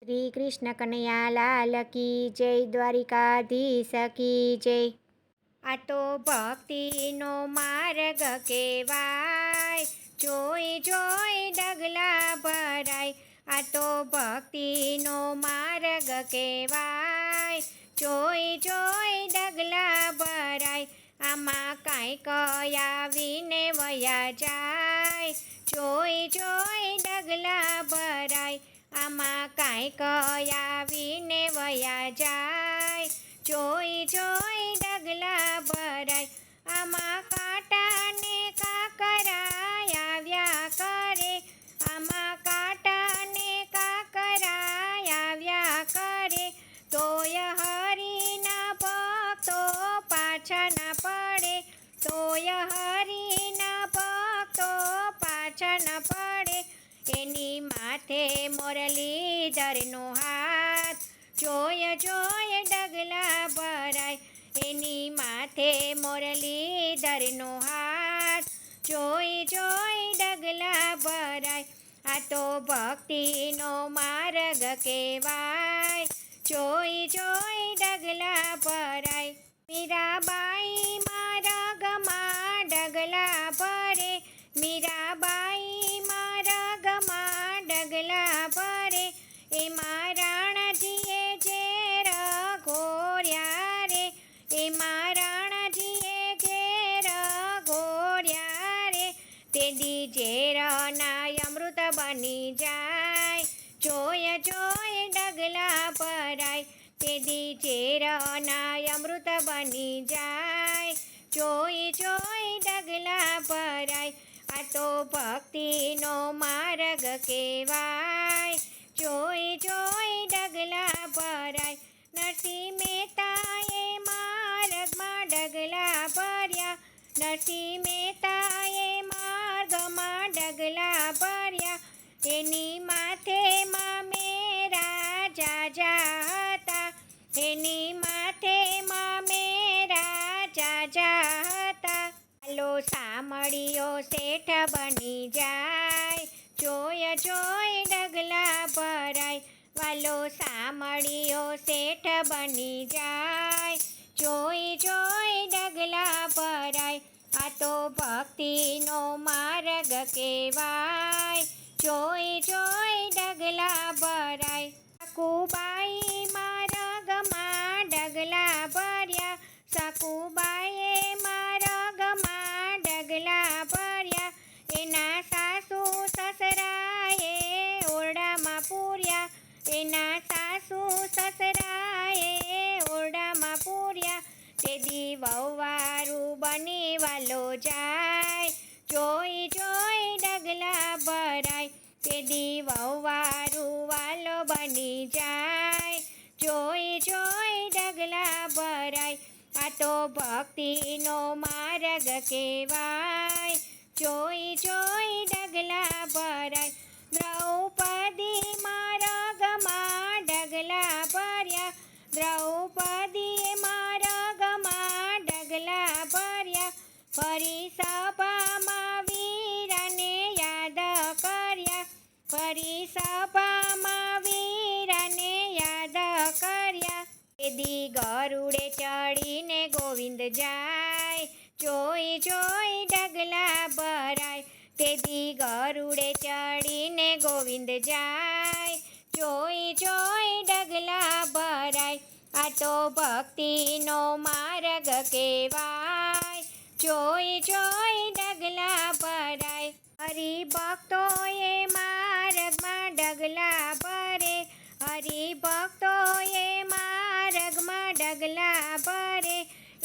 શ્રી કૃષ્ણ કનૈયા લાલ કી જય, દ્વારિકાધીશ કી જય. આ તો ભક્તિનો માર્ગ કહેવાય, જોઈ જોઈ ડગલા ભરાય. આ તો ભક્તિનો માર્ગ કહેવાય, જોઈ જોઈ ડગલા ભરાય. આમાં કાંઈક આવીને વયા જાય, જોઈ જોઈ ડગલા ભરાય. આમાં કાંઈક આવીને વયા જાય, જોઈ જોઈ ડગલા ભરાય. આમાં કાંટાને કાકરાય આવ્યા કરે, આમાં કાંટાને કાકરાય આવ્યા કરે. તોય હરિના ભક્તો પાછા ના પડે, તોય હરિના ભક્તો પાછા ના પડે. એની માથે મુરલીધરનો હાથ, જોય જોય ડગલા ભરાય. એની માથે મુરલીધરનો હાથ, જોઈ જોઈ ડગલા ભરાય. આ તો ભક્તિનો માર્ગ કહેવાય, જોઈ જોઈ ડગલા ભરાય. મીરાબાઈ માર્ગમાં ડગલા ભરે, મીરાબાઈ માર્ગમાં ડગલા ભરે. એમાં રાણાજીએ ઝેર ઘોર્યા રે, એમાં રાણાજીએ ઝેર ઘોર્યા રે. તેદી ઝેરના અમૃત બની જાય, જોય જોય ડગલા ભરાય. તેદી ઝેરના અમૃત બની જાય, જોઈ જોઈ ડગલા ભરાય. આ તો ભક્તિનો માર્ગ કહેવાય, જોઈ જોઈ ડગલા ભરાય. નરસિંહ મહેતાએ માર્ગમાં ડગલા ભર્યા, નરસિંહ મહેતાએ માર્ગમાં ડગલા ભર્યા. એની માથે મેરા જાજા હતા, એની માથે મેરા જાજા હતા. હાલો સામળીઓ શેઠ બની જાય, જોય જોઈ ડગલા ભરાય. વાલો સામળીઓ શેઠ બની જાય, જોઈ જોઈ ડગલા ભરાય. આ તો ભક્તિનો માર્ગ કહેવાય, જોઈ જોઈ ડગલા ભરાય. સકુબાઈ માર્ગમાં ડગલા ભર્યા, સકુબાઈએ માર્ગમાં ડગલા ભર્યા. એના સાસુ સસરાએ ઓરડામાં પૂર્યા, એના સાસુ સસરાએ ઓરડામાં પૂર્યા. તેદી વહુવારું બની વાલો જાય, જોઈ જોઈ ડગલા ભરાય. તેદી વહુવારું વાલો બની જાય, જોઈ જોઈ ડગલા ભરાય. આ તો ભક્તિનો માર્ગ કહેવાય, જોઈ જોઈ ડગલા ભરાય. દ્રૌપદી માર્ગમાં ડગલા ભર્યા, દ્રૌપદીએ માર્ગમાં ડગલા ભર્યા. ફરી સભામાં વીરને યાદ કર્યા, ફરી સભામાં વીરને યાદ કર્યા. તેદી ગરુડે ચડીને ગોવિંદ જાય, જોઈ જોઈ ડગલા ભરાય. તેદી ગરુડે ચડીને ગોવિંદ જાય, જોઈ જોઈ ડગલા ભરાય. આ તો ભક્તિનો માર્ગ કહેવાય, જોઈ જોઈ ડગલા ભરાય. હરિભક્તોએ માર્ગમાં ડગલા ભરે, હરિભક્તોએ માર્ગમાં ડગલા ભરે.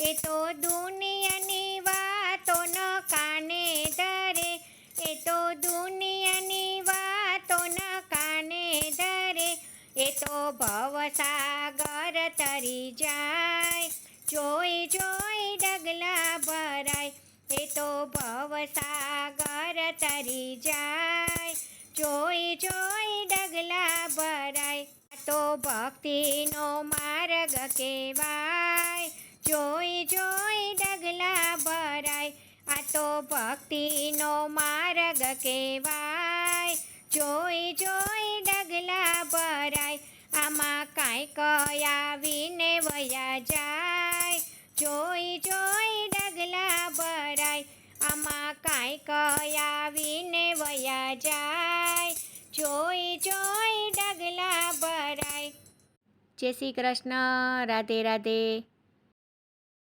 એ તો દુનિયાની વાતો ન કાને ધરે, એ તો દુનિયાની વાતો ન કાને ધરે. એ તો ભવસાગર તરી જાય, જોઈ જોઈ ડગલા ભરાય. એ તો ભવસાગર તરી જાય, જોઈ જોઈ ડગલા ભરાય. આ તો ભક્તિનો માર્ગ કહેવાય, જોઈ જોઈ ડગલા ભરાય. આ તો ભક્તિનો માર્ગ કહેવાય, જોઈ જોઈ ડગલા ભરાય. આમાં કાંઈક આવીને વયા જાય, જોઈ જોઈ ડગલા ભરાય. આમાં કાંઈક આવીને વયા જાય, જોઈ જોઈ ડગલા ભરાય. જય શ્રી કૃષ્ણ. રાધે રાધે.